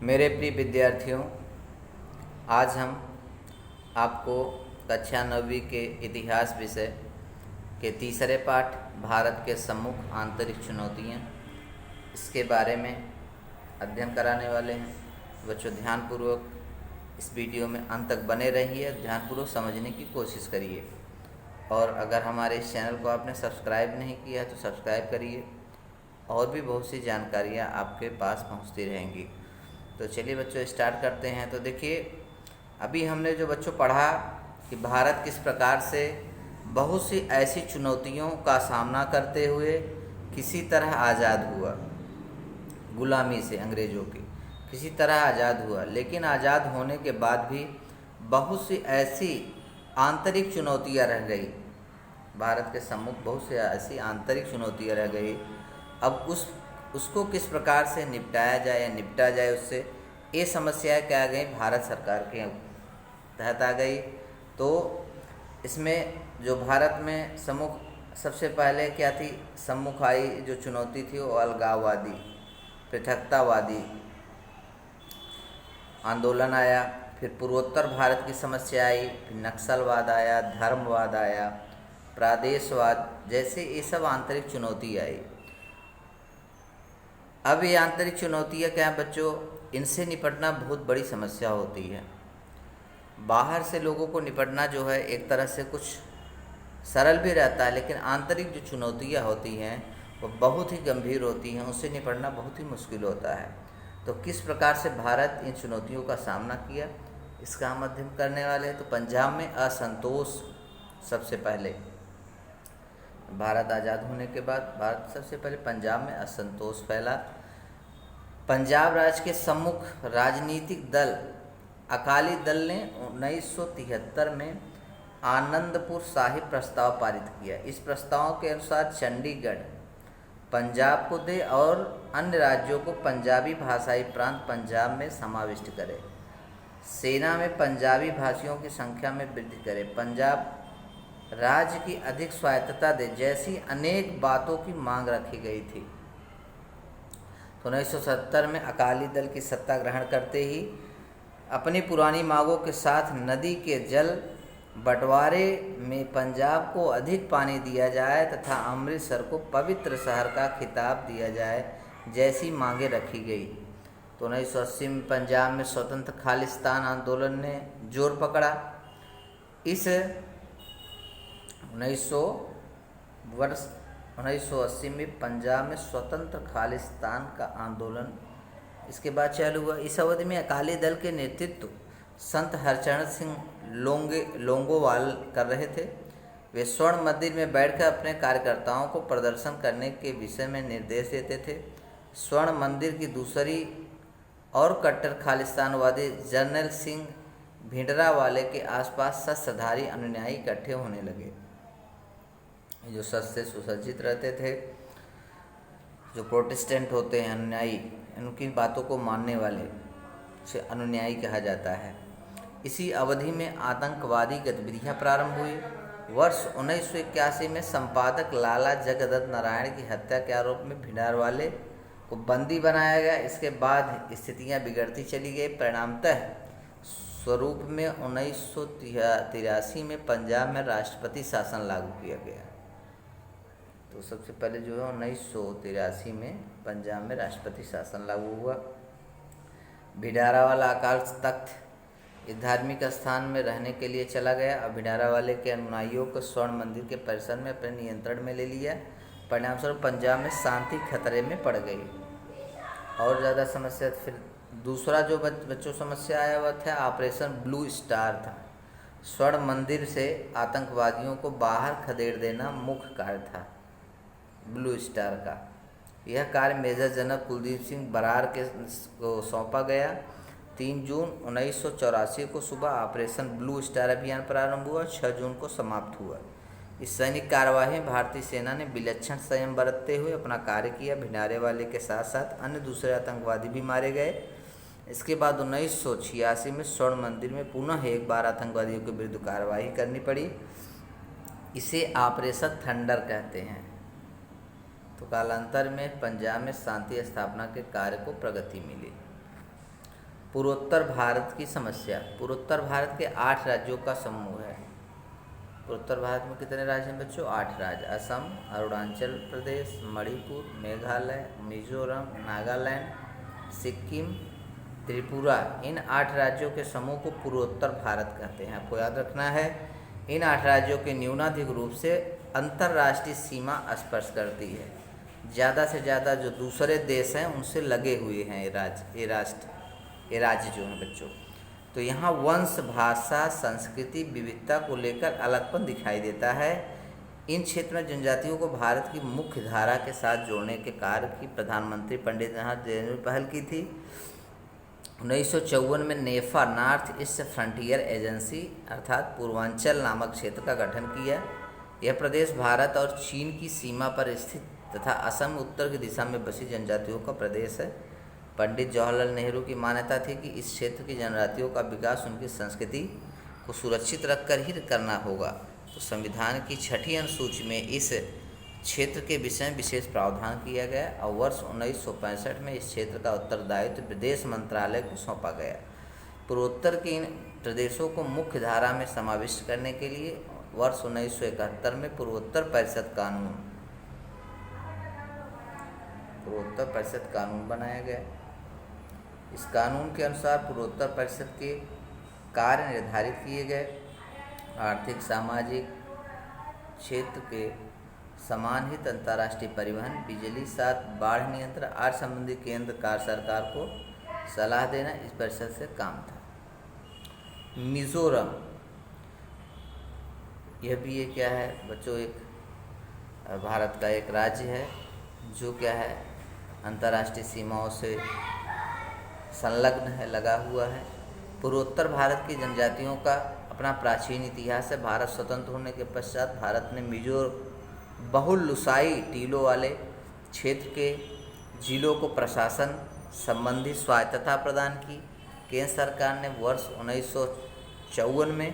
मेरे प्रिय विद्यार्थियों, आज हम आपको कक्षा 9वीं के इतिहास विषय के तीसरे पाठ भारत के सम्मुख आंतरिक चुनौतियाँ इसके बारे में अध्ययन कराने वाले हैं। बच्चों, ध्यानपूर्वक इस वीडियो में अंत तक बने रहिए, ध्यानपूर्वक समझने की कोशिश करिए। और अगर हमारे इस चैनल को आपने सब्सक्राइब नहीं किया तो सब्सक्राइब करिए, और भी बहुत सी जानकारियाँ आपके पास पहुँचती रहेंगी। तो चलिए बच्चों, स्टार्ट करते हैं। तो देखिए, अभी हमने जो बच्चों पढ़ा कि भारत किस प्रकार से बहुत सी ऐसी चुनौतियों का सामना करते हुए किसी तरह आज़ाद हुआ, गुलामी से अंग्रेज़ों की किसी तरह आज़ाद हुआ। लेकिन आज़ाद होने के बाद भी बहुत सी ऐसी आंतरिक चुनौतियां रह गई, भारत के सम्मुख बहुत सी ऐसी आंतरिक चुनौतियां रह गई। अब उसको किस प्रकार से निपटाया जाए या निपटा जाए उससे, ये समस्याएं क्या आ गई, भारत सरकार के तहत आ गई। तो इसमें जो भारत में सम्मुख सबसे पहले क्या थी, सम्मुख आई जो चुनौती थी वो अलगाववादी, पृथकतावादी आंदोलन आया। फिर पूर्वोत्तर भारत की समस्या आई, फिर नक्सलवाद आया, धर्मवाद आया, प्रादेशवाद, जैसे ये सब आंतरिक चुनौती आई। अब ये आंतरिक चुनौतियाँ क्या हैं बच्चों, इनसे निपटना बहुत बड़ी समस्या होती है। बाहर से लोगों को निपटना जो है एक तरह से कुछ सरल भी रहता है, लेकिन आंतरिक जो चुनौतियाँ होती हैं वो बहुत ही गंभीर होती हैं, उससे निपटना बहुत ही मुश्किल होता है। तो किस प्रकार से भारत इन चुनौतियों का सामना किया, इसका हम अध्ययन करने वाले हैं। तो पंजाब में असंतोष, सबसे पहले भारत आज़ाद होने के बाद भारत सबसे पहले पंजाब में असंतोष फैला। पंजाब राज्य के सम्मुख राजनीतिक दल अकाली दल ने 1973 में आनंदपुर साहिब प्रस्ताव पारित किया। इस प्रस्ताव के अनुसार चंडीगढ़ पंजाब को दे और अन्य राज्यों को पंजाबी भाषाई प्रांत पंजाब में समाविष्ट करे। सेना में पंजाबी भाषियों की संख्या में वृद्धि करे। पंजाब राज्य की अधिक स्वायत्तता दे, जैसी अनेक बातों की मांग रखी गई थी। तो 1970 में अकाली दल की सत्ता ग्रहण करते ही अपनी पुरानी मांगों के साथ नदी के जल बंटवारे में पंजाब को अधिक पानी दिया जाए तथा अमृतसर को पवित्र शहर का खिताब दिया जाए, जैसी मांगें रखी गई। तो 1980 में पंजाब में स्वतंत्र खालिस्तान आंदोलन ने जोर पकड़ा। इस 1980 में पंजाब में स्वतंत्र खालिस्तान का आंदोलन इसके बाद चालू हुआ। इस अवधि में अकाली दल के नेतृत्व संत हरचरण सिंह लोंगोवाल कर रहे थे। वे स्वर्ण मंदिर में बैठकर अपने कार्यकर्ताओं को प्रदर्शन करने के विषय में निर्देश देते थे। स्वर्ण मंदिर की दूसरी और कट्टर खालिस्तानवादी जर्नल सिंह भिंडरावाले के आसपास शस्त्रधारी अनुयायी इकट्ठे होने लगे, जो शस्त्र से सुसज्जित रहते थे। जो प्रोटेस्टेंट होते हैं अनुयायी, उनकी बातों को मानने वाले से अनुयायी कहा जाता है। इसी अवधि में आतंकवादी गतिविधियां प्रारंभ हुई। वर्ष 1981 में संपादक लाला जगदत्त नारायण की हत्या के आरोप में भिंडरावाले को बंदी बनाया गया। इसके बाद स्थितियां बिगड़ती चली गई। परिणामतः स्वरूप में 1983 में पंजाब में राष्ट्रपति शासन लागू किया गया। तो सबसे पहले जो है 1983 में पंजाब में राष्ट्रपति शासन लागू हुआ। भिंडरावाला अकाल तख्त इस धार्मिक स्थान में रहने के लिए चला गया। अब भिंडरावाले के अनुयायियों को स्वर्ण मंदिर के परिसर में अपने नियंत्रण में ले लिया। परिणामस्वरूप पंजाब में शांति खतरे में पड़ गई और ज़्यादा समस्या। फिर दूसरा जो बच्चों समस्या आया वह था ऑपरेशन ब्लू स्टार था। स्वर्ण मंदिर से आतंकवादियों को बाहर खदेड़ देना मुख्य कार्य था ब्लू स्टार का। यह कार्य मेजर जनरल कुलदीप सिंह बरार को सौंपा गया। 3 जून 1984 को सुबह ऑपरेशन ब्लू स्टार अभियान प्रारंभ हुआ, 6 जून को समाप्त हुआ। इस सैनिक कार्यवाही में भारतीय सेना ने विलक्षण संयम बरतते हुए अपना कार्य किया। भिंडरावाले के साथ साथ अन्य दूसरे आतंकवादी भी मारे गए। इसके बाद 1986 में स्वर्ण मंदिर में पुनः एक बार आतंकवादियों के विरुद्ध कार्रवाई करनी पड़ी। इसे ऑपरेशन थंडर कहते हैं। तो कालांतर में पंजाब में शांति स्थापना के कार्य को प्रगति मिली। पूर्वोत्तर भारत की समस्या। पूर्वोत्तर भारत के 8 राज्यों का समूह है। पूर्वोत्तर भारत में कितने राज्य हैं बच्चों? 8 राज्य। असम, अरुणाचल प्रदेश, मणिपुर, मेघालय, मिजोरम, नागालैंड, सिक्किम, त्रिपुरा। इन 8 राज्यों के समूह को पूर्वोत्तर भारत कहते हैं। आपको याद रखना है, इन 8 राज्यों के न्यूनाधिक रूप से अंतर्राष्ट्रीय सीमा स्पर्श करती है। ज़्यादा से ज़्यादा जो दूसरे देश हैं उनसे लगे हुए हैं ये राज्य जो हैं बच्चों। तो यहाँ वंश, भाषा, संस्कृति, विविधता को लेकर अलगपन दिखाई देता है। इन क्षेत्र में जनजातियों को भारत की मुख्य धारा के साथ जोड़ने के कार्य की प्रधानमंत्री पंडित जवाहरलाल नेहरू ने पहल की थी। 1954 में नेफा, नॉर्थ ईस्ट फ्रंटियर एजेंसी अर्थात पूर्वांचल नामक क्षेत्र का गठन किया। यह प्रदेश भारत और चीन की सीमा पर स्थित तथा असम उत्तर की दिशा में बसी जनजातियों का प्रदेश है। पंडित जवाहरलाल नेहरू की मान्यता थी कि इस क्षेत्र की जनजातियों का विकास उनकी संस्कृति को सुरक्षित रखकर ही करना होगा। तो संविधान की 6ठी अनुसूची में इस क्षेत्र के विषय में विशेष प्रावधान किया गया और वर्ष 1965 में इस क्षेत्र का उत्तरदायित्व विदेश मंत्रालय को सौंपा गया। पूर्वोत्तर के इन प्रदेशों को मुख्य धारा में समाविष्ट करने के लिए वर्ष 1971 में पूर्वोत्तर परिषद कानून बनाया गया। इस कानून के अनुसार पूर्वोत्तर परिषद के कार्य निर्धारित किए गए। आर्थिक, सामाजिक क्षेत्र के समान हित, अंतर्राष्ट्रीय परिवहन, बिजली, साथ बाढ़ नियंत्रण आदि संबंधी केंद्र सरकार को सलाह देना इस परिषद से काम था। मिजोरम, यह भी ये क्या है बच्चों, एक भारत का एक राज्य है जो क्या है अंतर्राष्ट्रीय सीमाओं से संलग्न है, लगा हुआ है। पूर्वोत्तर भारत की जनजातियों का अपना प्राचीन इतिहास है। भारत स्वतंत्र होने के पश्चात भारत ने बहुल लुसाई टीलों वाले क्षेत्र के जिलों को प्रशासन संबंधी स्वायत्तता प्रदान की। केंद्र सरकार ने वर्ष 1954 में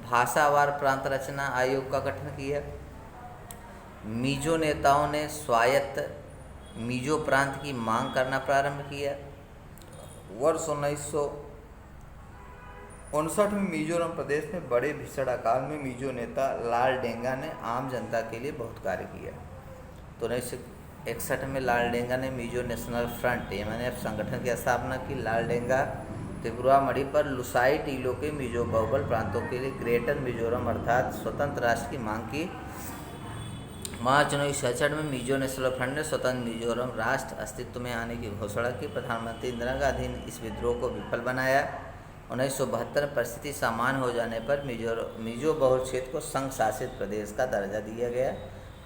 भाषावार प्रांत रचना आयोग का गठन किया। मिजो नेताओं ने स्वायत्त मिजो प्रांत की मांग करना प्रारंभ किया। वर्ष 1959 में मिजोरम प्रदेश में बड़े भीषण अकाल में मिजो नेता लाल डेंगा ने आम जनता के लिए बहुत कार्य किया। तो 1961 में लाल डेंगा ने मिजो नेशनल फ्रंट MNF संगठन की स्थापना की। लाल डेंगा त्रिपुरा, मणिपुर, लुसाई टीलों के मिजो बहुबल प्रांतों के लिए ग्रेटर मिजोरम अर्थात स्वतंत्र राष्ट्र की मांग की। मार्च 1966 में मिजो नेशनल फ्रंट ने स्वतंत्र मिजोरम राष्ट्र अस्तित्व में आने की घोषणा की। प्रधानमंत्री इंदिरा गांधी ने इस विद्रोह को विफल बनाया। 1972 में परिस्थिति सामान्य हो जाने पर मिजो बहुल क्षेत्र को संघ शासित प्रदेश का दर्जा दिया गया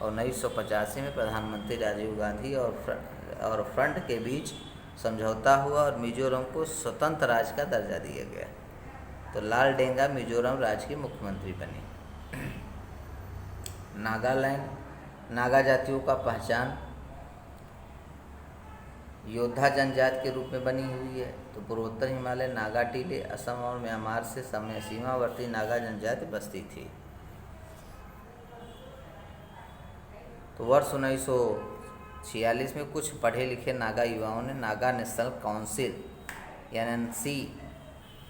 और 1985 में प्रधानमंत्री राजीव गांधी और फ्रंट के बीच समझौता हुआ और मिजोरम को स्वतंत्र राज्य का दर्जा दिया गया। तो लाल डेंगा मिजोरम राज्य के मुख्यमंत्री बने। नागालैंड, नागा जातियों का पहचान योद्धा जनजाति के रूप में बनी हुई है। तो पूर्वोत्तर हिमालय, नागा टीले, असम और म्यांमार से सीमावर्ती नागा जनजाति बसती थी। तो वर्ष 1946 में कुछ पढ़े लिखे नागा युवाओं ने नागा नेशनल काउंसिल NNC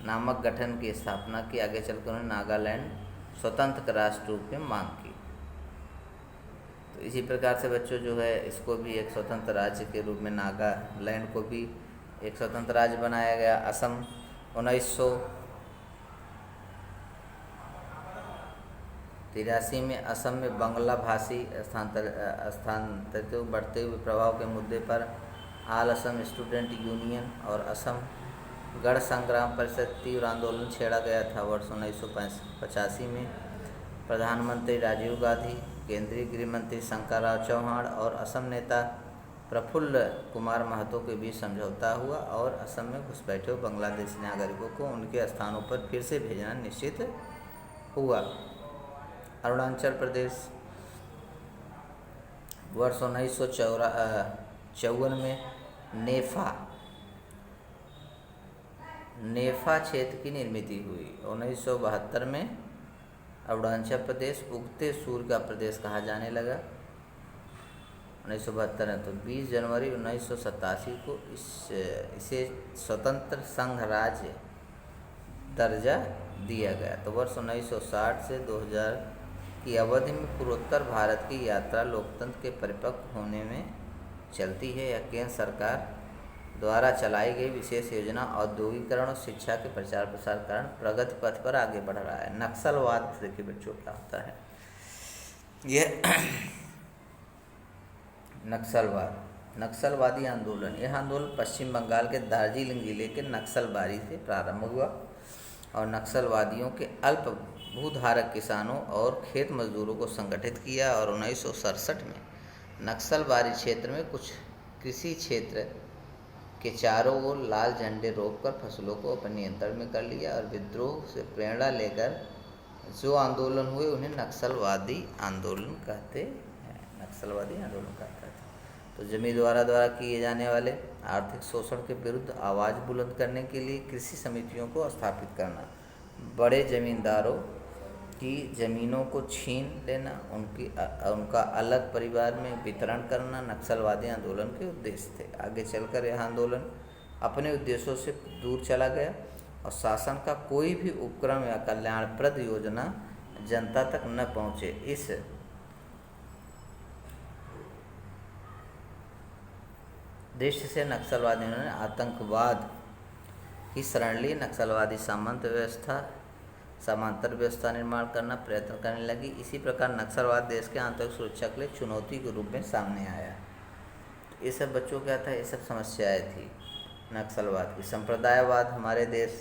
नामक गठन की स्थापना की। आगे चलकर उन्होंने नागालैंड स्वतंत्र राष्ट्र रूप में मांग की। तो इसी प्रकार से बच्चों जो है इसको भी एक स्वतंत्र राज्य के रूप में नागालैंड को भी एक स्वतंत्र राज्य बनाया गया। असम 1983 में असम में बांग्ला भाषी स्थानांतरित बढ़ते हुए प्रभाव के मुद्दे पर ऑल असम स्टूडेंट यूनियन और असम गण संग्राम परिषद तीव्र आंदोलन छेड़ा गया था। वर्ष 1985 में प्रधानमंत्री राजीव गांधी, केंद्रीय गृह मंत्री शंकरराव चौहान और असम नेता प्रफुल्ल कुमार महतो के बीच समझौता हुआ और असम में घुसपैठे बांग्लादेशी नागरिकों को उनके स्थानों पर फिर से भेजना निश्चित हुआ। अरुणाचल प्रदेश वर्ष 1954 में नेफा क्षेत्र की निर्मित हुई। 1972 में अरुणाचल प्रदेश उगते सूर्य का प्रदेश कहा जाने लगा। 1972 है, तो 20 जनवरी 1987 को इसे स्वतंत्र संघ राज्य दर्जा दिया गया। तो वर्ष 1960 से 2000 की अवधि में पूर्वोत्तर भारत की यात्रा लोकतंत्र के परिपक्व होने में चलती है। यह केंद्र सरकार द्वारा चलाई गई विशेष योजना औद्योगिकरण और शिक्षा के प्रचार प्रसार कारण प्रगति पथ पर आगे बढ़ रहा है। नक्सलवाद देखिए बच्चों क्या होता है। यह नक्सलवादी आंदोलन, यह आंदोलन पश्चिम बंगाल के दार्जिलिंग जिले के नक्सलबारी से प्रारंभ हुआ और नक्सलवादियों के अल्प भूधारक किसानों और खेत मजदूरों को संगठित किया और 1967 में नक्सलबारी क्षेत्र में कुछ कृषि क्षेत्र के चारों ओर लाल झंडे रोककर फसलों को अपने नियंत्रण में कर लिया और विद्रोह से प्रेरणा लेकर जो आंदोलन हुए उन्हें नक्सलवादी आंदोलन कहते हैं। नक्सलवादी आंदोलन कहते हैं। तो जमींदारों द्वारा किए जाने वाले आर्थिक शोषण के विरुद्ध आवाज़ बुलंद करने के लिए कृषि समितियों को स्थापित करना, बड़े जमींदारों की ज़मीनों को छीन लेना, उनका अलग परिवार में वितरण करना नक्सलवादी आंदोलन के उद्देश्य थे। आगे चलकर यह आंदोलन अपने उद्देश्यों से दूर चला गया और शासन का कोई भी उपक्रम या कल्याणप्रद योजना जनता तक न पहुँचे। इस दृष्टि से नक्सलवादियों ने आतंकवाद की शरण ली। नक्सलवादी समांतर व्यवस्था निर्माण करना प्रयत्न करने लगी। इसी प्रकार नक्सलवाद देश के आंतरिक सुरक्षा के लिए चुनौती के रूप में सामने आया। ये सब बच्चों क्या था, ये सब समस्याएं थी नक्सलवाद की। संप्रदायवाद हमारे देश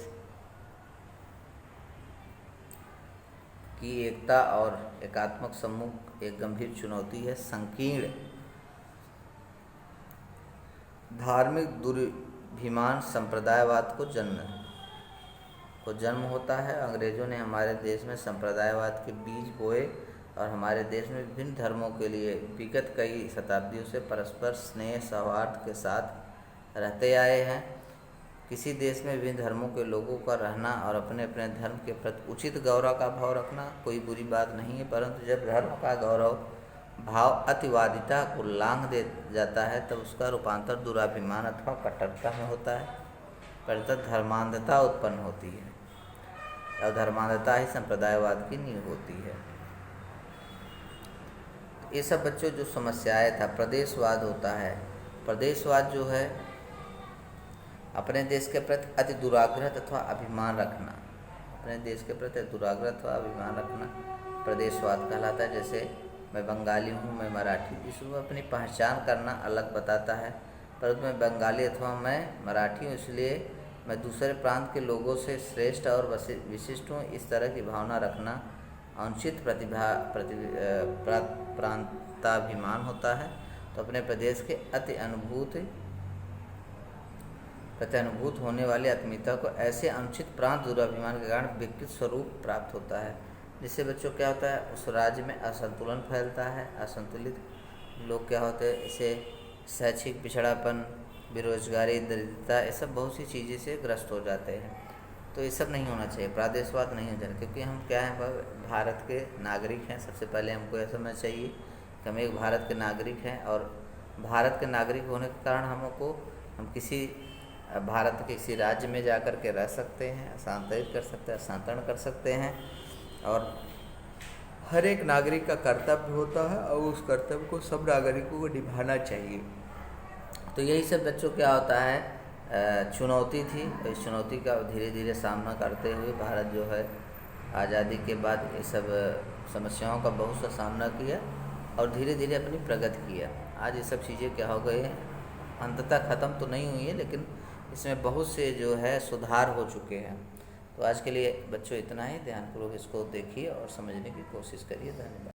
की एकता और एकात्मक सम्मुख एक गंभीर चुनौती है। संकीर्ण धार्मिक दुर्भिमान संप्रदायवाद को जन्म होता है। अंग्रेज़ों ने हमारे देश में संप्रदायवाद के बीज बोए और हमारे देश में विभिन्न धर्मों के लिए विगत कई शताब्दियों से परस्पर स्नेह सौहार्द के साथ रहते आए हैं। किसी देश में विभिन्न धर्मों के लोगों का रहना और अपने अपने धर्म के प्रति उचित गौरव का भाव रखना कोई बुरी बात नहीं है, परंतु जब धर्म का गौरव भाव अतिवादिता को लांघ दे जाता है तब उसका रूपांतर दुराभिमान अथवा कट्टरता में होता है। परितः धर्मांधता उत्पन्न होती है और धर्मांधता ही संप्रदायवाद की नींव होती है। ये सब बच्चों जो समस्याएं था, प्रदेशवाद होता है। प्रदेशवाद जो है अपने देश के प्रति अति दुराग्रह अथवा अभिमान रखना, अपने देश के प्रति दुराग्रह अथवा अभिमान रखना प्रदेशवाद कहलाता है। जैसे मैं बंगाली हूँ, मैं मराठी, इसमें अपनी पहचान करना अलग बताता है, परंतु मैं बंगाली अथवा मैं मराठी हूँ इसलिए मैं दूसरे प्रांत के लोगों से श्रेष्ठ और विशिष्ट हूँ, इस तरह की भावना रखना अनुचित प्रांताभिमान होता है। तो अपने प्रदेश के प्रति अनुभूत होने वाली आत्मीयता को ऐसे अनुचित प्रांत दुराभिमान के कारण विकृत स्वरूप प्राप्त होता है, जिससे बच्चों क्या होता है, उस राज्य में असंतुलन फैलता है। असंतुलित लोग क्या होते हैं, इसे शैक्षिक पिछड़ापन, बेरोजगारी, दरिद्रता, ये सब बहुत सी चीज़ें से ग्रस्त हो जाते हैं। तो ये सब नहीं होना चाहिए, प्रादेशवाद नहीं होना चाहिए, क्योंकि हम क्या हैं, भारत के नागरिक हैं। सबसे पहले हमको यह समझना चाहिए कि हम एक भारत के नागरिक हैं और भारत के नागरिक होने के कारण हम किसी भारत के किसी राज्य में जा कर के रह सकते हैं, हस्तांतरित कर सकते हैं, हस्तांतरण कर सकते हैं और हर एक नागरिक का कर्तव्य होता है और उस कर्तव्य को सब नागरिकों को निभाना चाहिए। तो यही सब बच्चों क्या होता है, चुनौती थी। इस चुनौती का धीरे धीरे सामना करते हुए भारत जो है आज़ादी के बाद ये सब समस्याओं का बहुत सा सामना किया और धीरे धीरे अपनी प्रगति किया। आज ये सब चीज़ें क्या हो गई हैं, अंततः ख़त्म तो नहीं हुई है, लेकिन इसमें बहुत से जो है सुधार हो चुके हैं। तो आज के लिए बच्चों इतना ही। ध्यानपूर्वक इसको देखिए और समझने की कोशिश करिए। धन्यवाद।